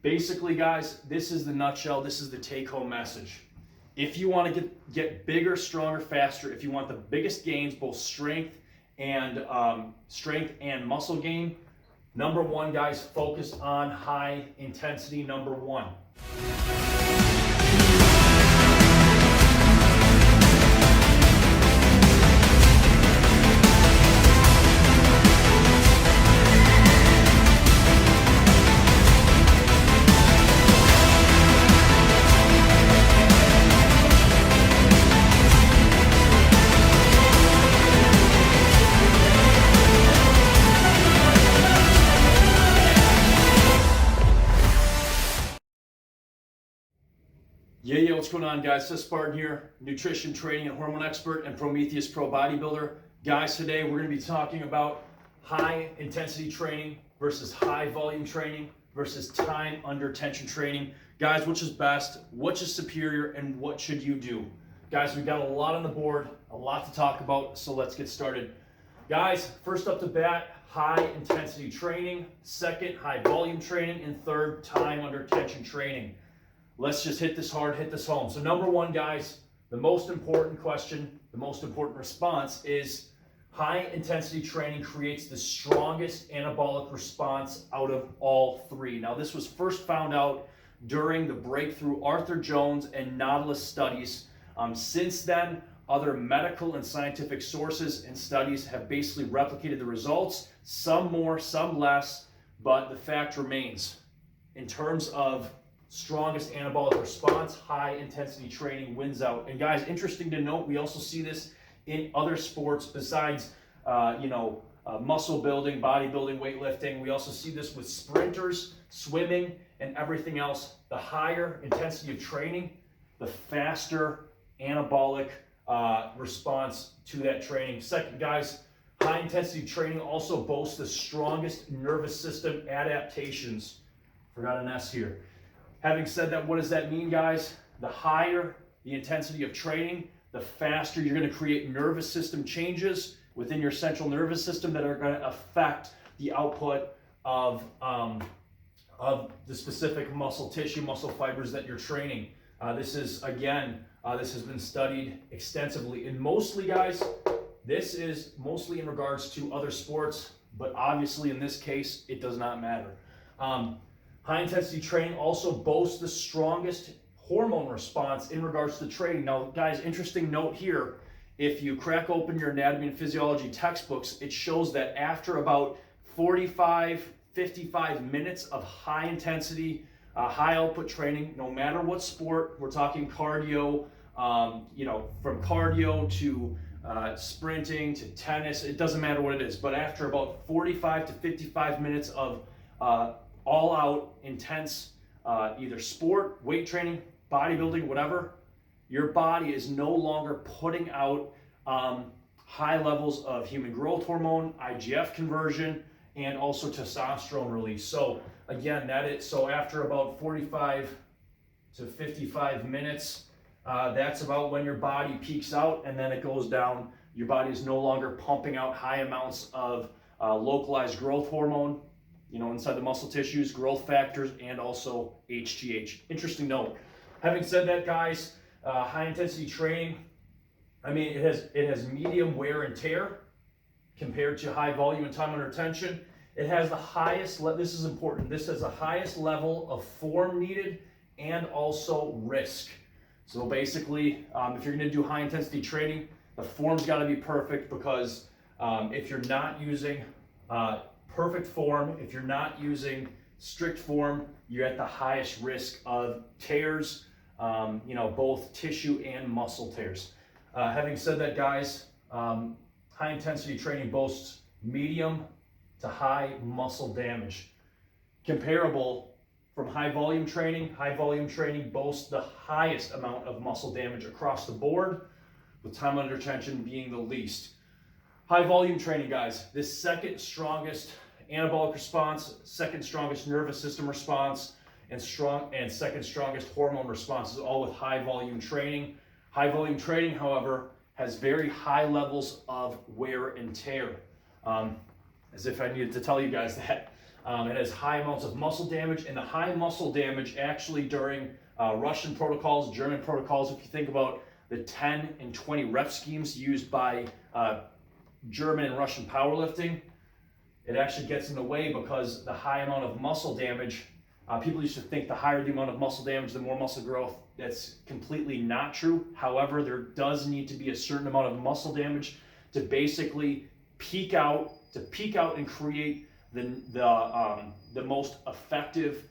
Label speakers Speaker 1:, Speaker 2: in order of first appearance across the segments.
Speaker 1: Basically, guys, this is the nutshell. This is the take-home message. If you want to get bigger, stronger, faster, if you want the biggest gains, both strength and muscle gain, number one, guys, focus on high intensity. Number one. Yeah, what's going on, guys? Seth Spartan here, nutrition, training, and hormone expert and Prometheus Pro bodybuilder. Guys, today we're going to be talking about high intensity training versus high volume training versus time under tension training. Guys, which is best, which is superior, and what should you do? Guys, we've got a lot on the board, a lot to talk about, so let's get started. Guys, first up to bat, high intensity training. Second, high volume training. And third, time under tension training. Let's just hit this hard, hit this home. So number one, guys, the most important question, the most important response is high intensity training creates the strongest anabolic response out of all three. Now, this was first found out during the breakthrough Arthur Jones and Nautilus studies. Since then, other medical and scientific sources and studies have basically replicated the results, some more, some less, but the fact remains. In terms of strongest anabolic response, high intensity training wins out. And guys, interesting to note, we also see this in other sports besides, muscle building, bodybuilding, weightlifting. We also see this with sprinters, swimming, and everything else. The higher intensity of training, the faster anabolic response to that training. Second, guys, high intensity training also boasts the strongest nervous system adaptations. Forgot an S here. Having said that, what does that mean, guys? The higher the intensity of training, the faster you're going to create nervous system changes within your central nervous system that are going to affect the output of the specific muscle tissue, muscle fibers that you're training. This has been studied extensively. And mostly, guys, this is mostly in regards to other sports, but obviously in this case, it does not matter. High intensity training also boasts the strongest hormone response in regards to training. Now, guys, interesting note here, if you crack open your anatomy and physiology textbooks, it shows that after about 45, 55 minutes of high intensity, high output training, no matter what sport, we're talking cardio, from cardio to sprinting to tennis, it doesn't matter what it is, but after about 45 to 55 minutes of all out intense either sport, weight training, bodybuilding, whatever, your body is no longer putting out high levels of human growth hormone, IGF conversion, and also testosterone release. So again, so after about 45 to 55 minutes, that's about when your body peaks out, and then it goes down. Your body is no longer pumping out high amounts of localized growth hormone, inside the muscle tissues, growth factors, and also HGH. Interesting note. Having said that, guys, high intensity training, it has medium wear and tear compared to high volume and time under tension. It has the highest, this is important, this has the highest level of form needed and also risk. So basically, if you're gonna do high intensity training, the form's gotta be perfect, because if you're not using perfect form, if you're not using strict form, you're at the highest risk of tears, both tissue and muscle tears. Having said that, guys, high intensity training boasts medium to high muscle damage. Comparable from high volume training boasts the highest amount of muscle damage across the board, with time under tension being the least. High volume training, guys, this second strongest anabolic response, second strongest nervous system response, and second strongest hormone responses, all with high volume training. High volume training, however, has very high levels of wear and tear. As if I needed to tell you guys that. It has high amounts of muscle damage, and the high muscle damage actually during Russian protocols, German protocols, if you think about the 10 and 20 rep schemes used by German and Russian powerlifting, it actually gets in the way because the high amount of muscle damage, people used to think the higher the amount of muscle damage, the more muscle growth. That's completely not true. However, there does need to be a certain amount of muscle damage to basically peak out and create the most effective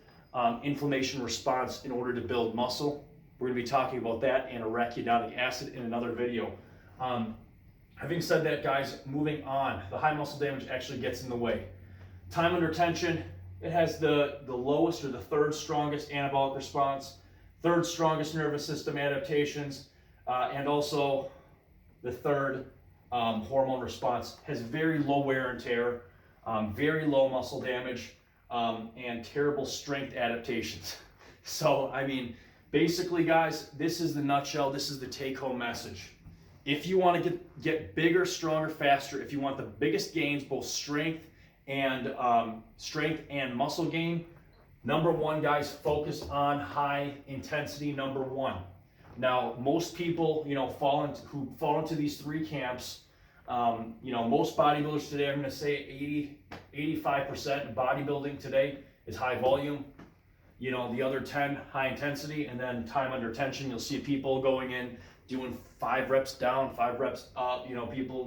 Speaker 1: inflammation response in order to build muscle. We're going to be talking about that and arachidonic acid in another video. Having said that, guys, moving on, the high muscle damage actually gets in the way. Time under tension, it has the lowest or the third strongest anabolic response, third strongest nervous system adaptations, and also the third hormone response. Has very low wear and tear, very low muscle damage, and terrible strength adaptations. So, I mean, basically, guys, this is the nutshell. This is the take-home message. If you want to get bigger, stronger, faster, if you want the biggest gains, both strength and muscle gain, number one, guys, focus on high intensity. Number one. Now, most people, who fall into these three camps, most bodybuilders today, I'm going to say 85% bodybuilding today is high volume. The other 10 high intensity, and then time under tension. You'll see people going in doing 5 reps down, 5 reps up. People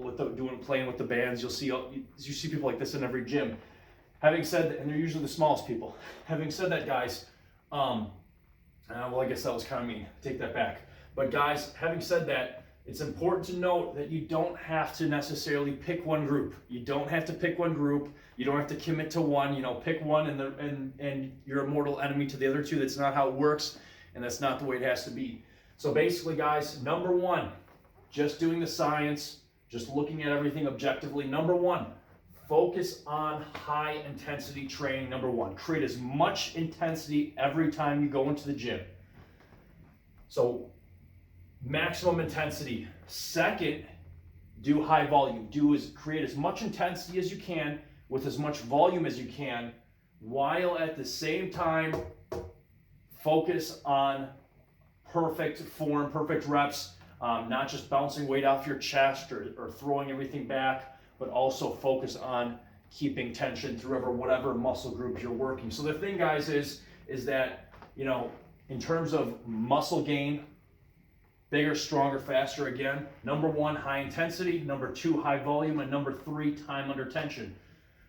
Speaker 1: playing with the bands. You see people like this in every gym. Having said that, and they're usually the smallest people. Having said that, guys, well, I guess that was kind of mean. Take that back. But guys, having said that, it's important to note that you don't have to necessarily pick one group. You don't have to pick one group. You don't have to commit to one. Pick one and you're a mortal enemy to the other two. That's not how it works, and that's not the way it has to be. So basically, guys, number one, just doing the science, just looking at everything objectively. Number one, focus on high intensity training. Number one, create as much intensity every time you go into the gym. So maximum intensity. Second, do high volume. Create as much intensity as you can with as much volume as you can, while at the same time focus on perfect form, perfect reps, not just bouncing weight off your chest or throwing everything back, but also focus on keeping tension through whatever muscle group you're working. So the thing, guys, is that, in terms of muscle gain, bigger, stronger, faster, again, number one, high intensity, number two, high volume, and number three, time under tension.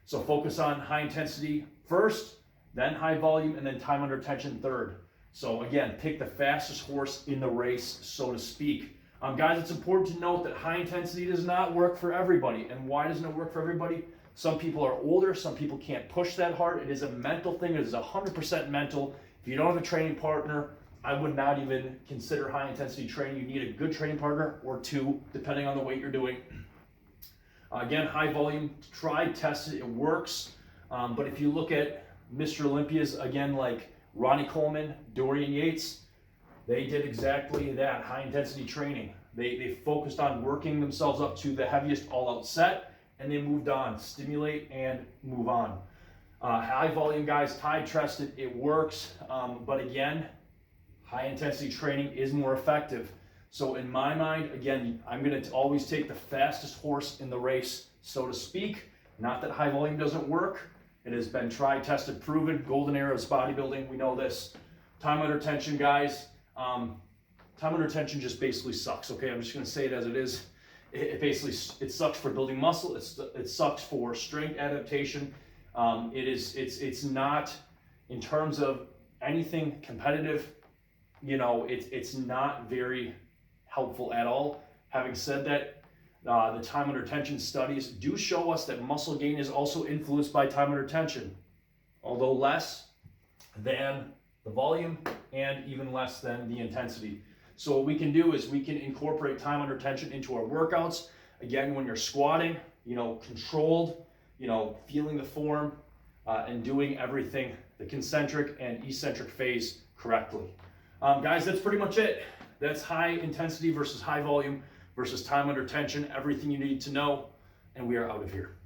Speaker 1: So focus on high intensity first, then high volume, and then time under tension third. So again, pick the fastest horse in the race, so to speak. Guys, it's important to note that high intensity does not work for everybody. And why doesn't it work for everybody? Some people are older, some people can't push that hard. It is a mental thing, it is 100% mental. If you don't have a training partner, I would not even consider high intensity training. You need a good training partner or two, depending on the weight you're doing. Again, high volume, try, test it, it works. But if you look at Mr. Olympias, again, like Ronnie Coleman, Dorian Yates, they did exactly that, high intensity training. They focused on working themselves up to the heaviest all-out set, and they moved on, stimulate and move on. High volume, guys, tried, tested, it works. But again, high intensity training is more effective. So in my mind, again, I'm going to always take the fastest horse in the race, so to speak. Not that high volume doesn't work. It has been tried, tested, proven. Golden era is bodybuilding. We know this. Time under tension, guys. Time under tension just basically sucks. Okay, I'm just going to say it as it is. It sucks for building muscle. It sucks for strength adaptation. It's not, in terms of anything competitive, it's not very helpful at all. Having said that, the time under tension studies do show us that muscle gain is also influenced by time under tension, although less than the volume and even less than the intensity. So what we can do is we can incorporate time under tension into our workouts. Again, when you're squatting, controlled, feeling the form, and doing everything, the concentric and eccentric phase correctly. Guys, that's pretty much it. That's high intensity versus high volume versus time under tension, everything you need to know, and we are out of here.